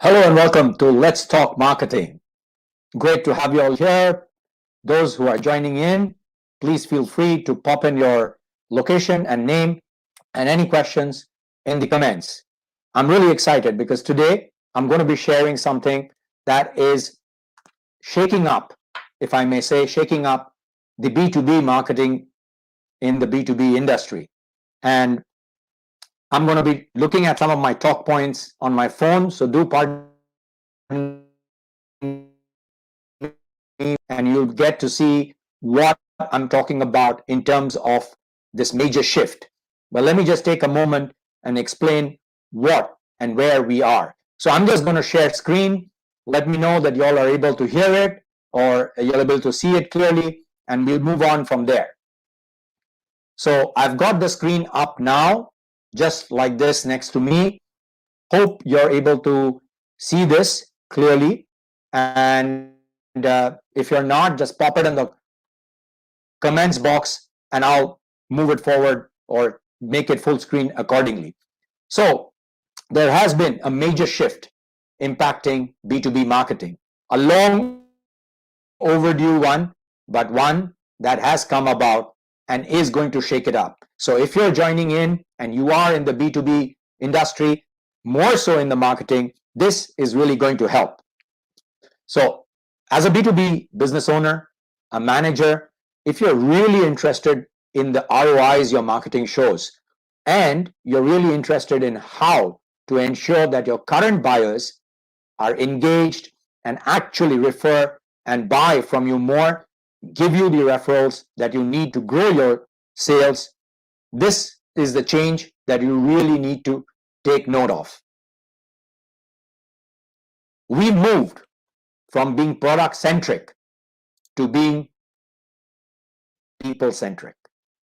Hello and welcome to Let's Talk Marketing. Great to have you all here. Those who are joining in, please feel free to pop in your location and name and any questions in the comments. I'm really excited because today I'm going to be sharing something that is shaking up, if I may say, shaking up the B2B marketing in the B2B industry. And I'm going to be looking at some of my talk points on my phone, so do pardon and you'll get to see what I'm talking about in terms of this major shift. But let me just take a moment and explain what and where we are. So I'm just going to share screen. Let me know that you all are able to hear it or you're able to see it clearly, and we'll move on from there. So I've got the screen up now, just like this next to me. Hope you're able to see this clearly. And if you're not, just pop it in the comments box and I'll move it forward or make it full screen accordingly. So there has been a major shift impacting B2B marketing, a long overdue one, but one that has come about and is going to shake it up. So if you're joining in and you are in the B2B industry, more so in the marketing, this is really going to help. So as a B2B business owner, a manager, if you're really interested in the ROIs your marketing shows, and you're really interested in how to ensure that your current buyers are engaged and actually refer and buy from you more, give you the referrals that you need to grow your sales, this is the change that you really need to take note of. We moved from being product centric to being people centric.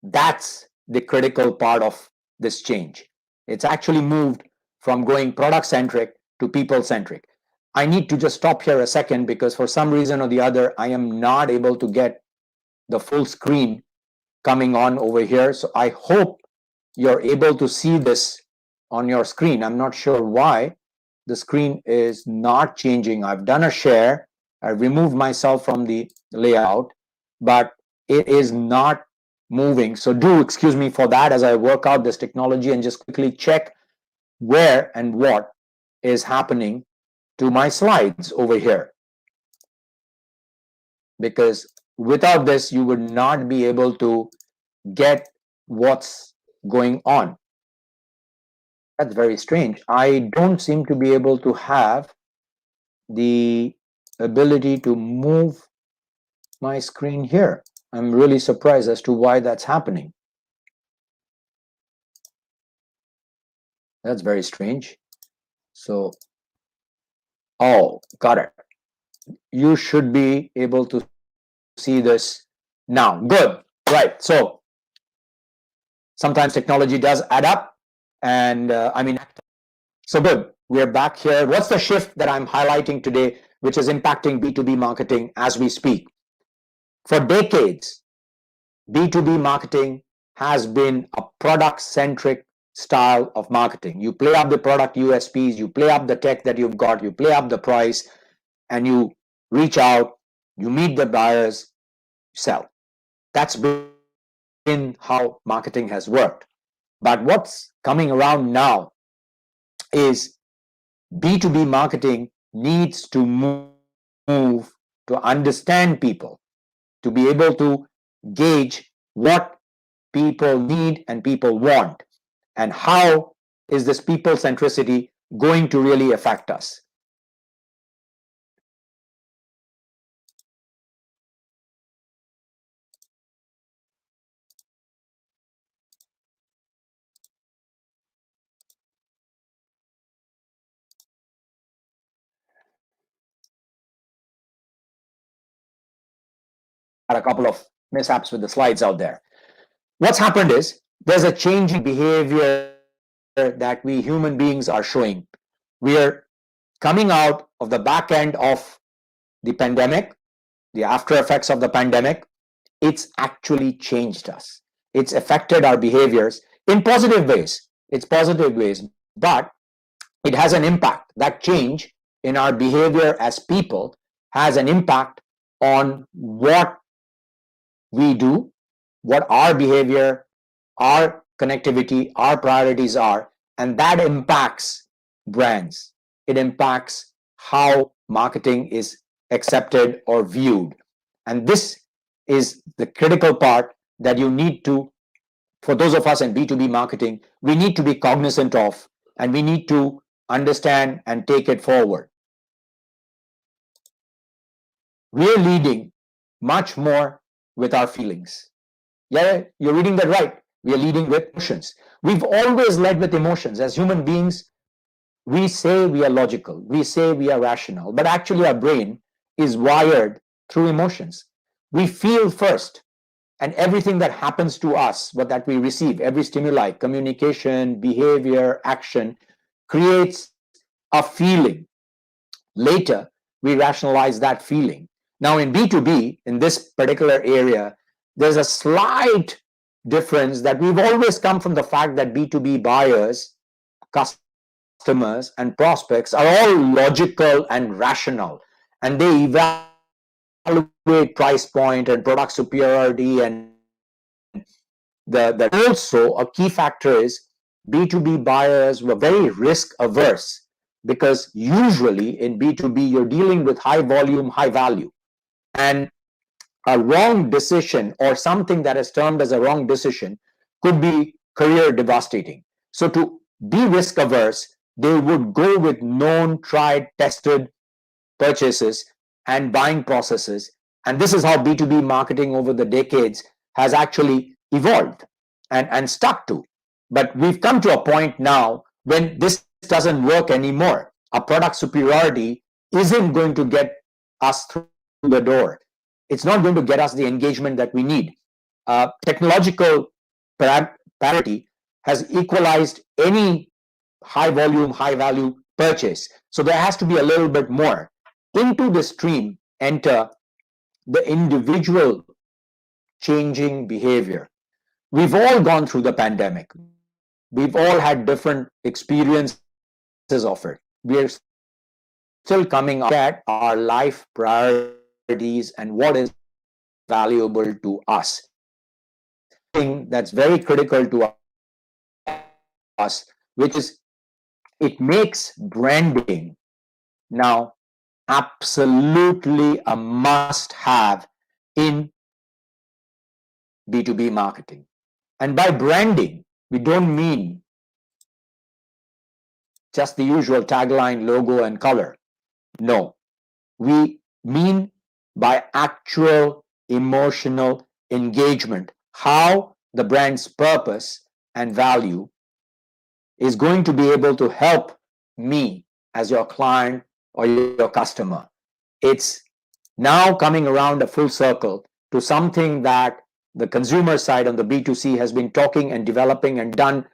That's the critical part of this change. It's actually moved from going product centric to people centric. I need to just stop here a second because for some reason or the other, I am not able to get the full screen coming on over here. So I hope you're able to see this on your screen. I'm not sure why the screen is not changing. I've done a share. I removed myself from the layout, but it is not moving. So do excuse me for that as I work out this technology and just quickly check where and what is happening to my slides over here. Because without this, you would not be able to get what's going on. That's very strange. I don't seem to be able to have the ability to move my screen here. I'm really surprised as to why that's happening. That's very strange. So, oh, got it. You should be able to see this now. Good. Right. So sometimes technology does add up, and so good. We're back here. What's the shift that I'm highlighting today, which is impacting B2B marketing as we speak? For decades, B2B marketing has been a product-centric style of marketing. You play up the product USPs, you play up the tech that you've got, you play up the price, and you reach out, you meet the buyers, sell. That's been how marketing has worked. But what's coming around now is B2B marketing needs to move to understand people, to be able to gauge what people need and people want, and how is this people centricity going to really affect us. Had a couple of mishaps with the slides out there. What's happened is there's a changing behavior that we human beings are showing. We are coming out of the back end of the pandemic, the after effects of the pandemic. It's actually changed us. It's affected our behaviors in positive ways. It's positive ways, but it has an impact. That change in our behavior as people has an impact on what we do, what our behavior, our connectivity, our priorities are, and that impacts brands. It impacts how marketing is accepted or viewed. And this is the critical part that you need to, for those of us in B2B marketing, we need to be cognizant of, and we need to understand and take it forward. We're leading much more with our feelings. Yeah, you're reading that right. We are leading with emotions. We've always led with emotions. As human beings, we say we are logical, we say we are rational, but actually our brain is wired through emotions. We feel first, and everything that happens to us, what that we receive, every stimuli, communication, behavior, action, creates a feeling. Later, we rationalize that feeling. Now, in B2B, in this particular area, there's a slight difference that we've always come from the fact that B2B buyers, customers, and prospects are all logical and rational, and they evaluate price point and product superiority, and also a key factor is B2B buyers were very risk averse, because usually in B2B you're dealing with high volume, high value, and a wrong decision or something that is termed as a wrong decision could be career devastating. So to be risk averse, they would go with known, tried, tested purchases and buying processes. And this is how B2B marketing over the decades has actually evolved and stuck to. But we've come to a point now when this doesn't work anymore. Our product superiority isn't going to get us through the door. It's not going to get us the engagement that we need. Technological parity has equalized any high volume, high value purchase. So there has to be a little bit more. Into the stream enter the individual changing behavior. We've all gone through the pandemic. We've all had different experiences of it. We're still coming at our life priorities and what is valuable to us. Thing that's very critical to us, which is it makes branding now absolutely a must have in B2B marketing. And by branding, we don't mean just the usual tagline, logo, and color. No, we mean by actual emotional engagement, how the brand's purpose and value is going to be able to help me as your client or your customer. It's now coming around a full circle to something that the consumer side on the B2C has been talking and developing and done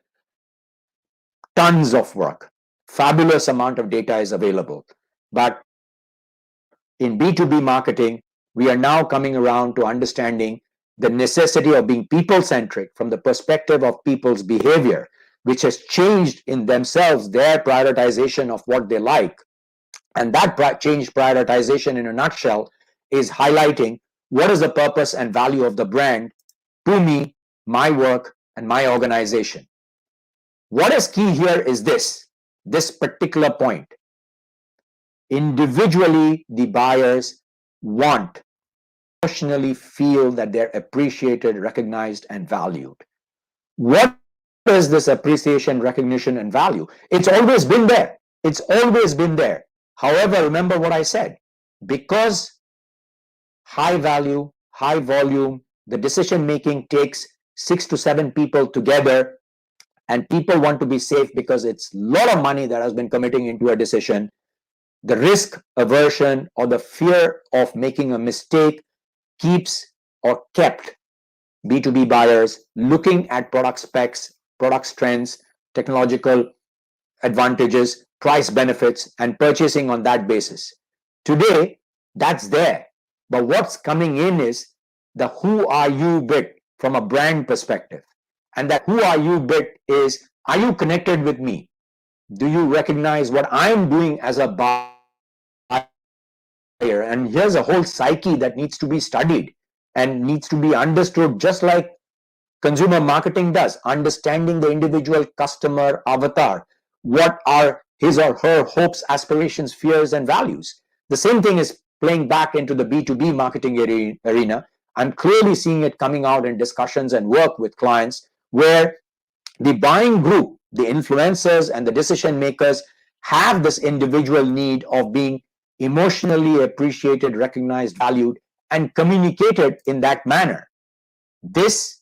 tons of work. Fabulous amount of data is available. But in B2B marketing, we are now coming around to understanding the necessity of being people-centric from the perspective of people's behavior, which has changed in themselves their prioritization of what they like. And that changed prioritization in a nutshell is highlighting what is the purpose and value of the brand to me, my work, and my organization. What is key here is this particular point. Individually, the buyers want, emotionally feel that they're appreciated, recognized, and valued. What is this appreciation, recognition, and value? It's always been there. It's always been there. However, remember what I said. Because high value, high volume, the decision making takes 6 to 7 people together, and people want to be safe because it's a lot of money that has been committing into a decision. The risk aversion or the fear of making a mistake keeps or kept B2B buyers looking at product specs, product strengths, technological advantages, price benefits, and purchasing on that basis. Today, that's there. But what's coming in is the who are you bit from a brand perspective. And that who are you bit is, are you connected with me? Do you recognize what I'm doing as a buyer and here's a whole psyche that needs to be studied and needs to be understood, just like consumer marketing does, understanding the individual customer avatar. What are his or her hopes, aspirations, fears, and values? The same thing is playing back into the B2B marketing arena. I'm clearly seeing it coming out in discussions and work with clients where the buying group, the influencers, and the decision makers have this individual need of being emotionally appreciated, recognized, valued, and communicated in that manner. This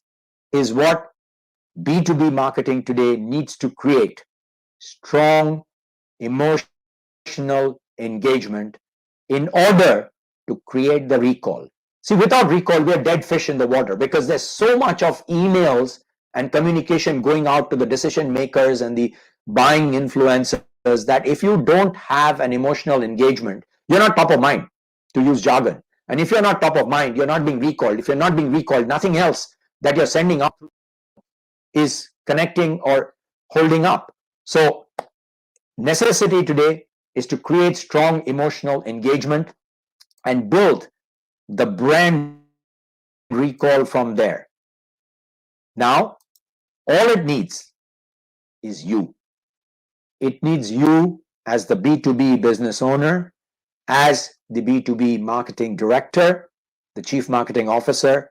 is what B2B marketing today needs to create: strong emotional engagement in order to create the recall. See, without recall, we're dead fish in the water because there's so much of emails and communication going out to the decision makers and the buying influencers that if you don't have an emotional engagement, you're not top of mind, to use jargon. And if you're not top of mind, you're not being recalled. If you're not being recalled, nothing else that you're sending out is connecting or holding up. So necessity today is to create strong emotional engagement and build the brand recall from there. Now, all it needs is you. It needs you as the B2B business owner, as the B2B marketing director, the chief marketing officer,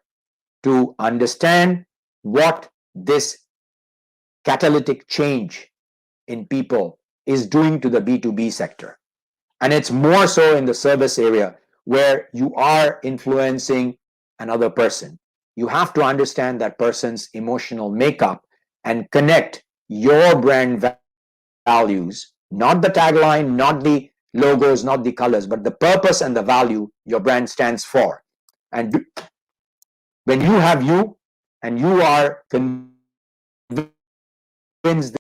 to understand what this catalytic change in people is doing to the B2B sector. And it's more so in the service area where you are influencing another person. You have to understand that person's emotional makeup and connect your brand values, not the tagline, not the logos, not the colors, but the purpose and the value your brand stands for. And when you have you and you are convinced that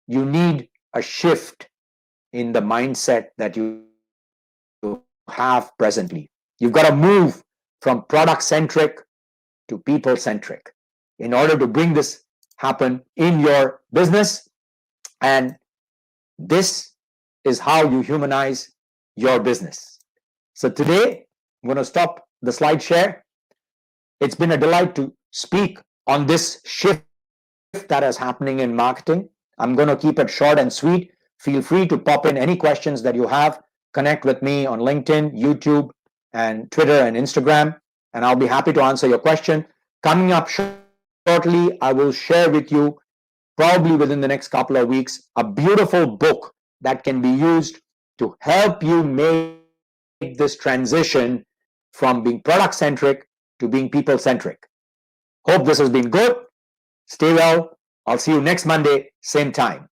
you need a shift in the mindset that you have presently. You've got to move from product centric to people centric in order to bring this happen in your business. And this is how you humanize your business. So today, I'm going to stop the slide share. It's been a delight to speak on this shift that is happening in marketing. I'm going to keep it short and sweet. Feel free to pop in any questions that you have. Connect with me on LinkedIn, YouTube, and Twitter and Instagram, and I'll be happy to answer your question. Coming up shortly, I will share with you, probably within the next couple of weeks, a beautiful book that can be used to help you make this transition from being product centric to being people centric. Hope this has been good. Stay well. I'll see you next Monday, same time.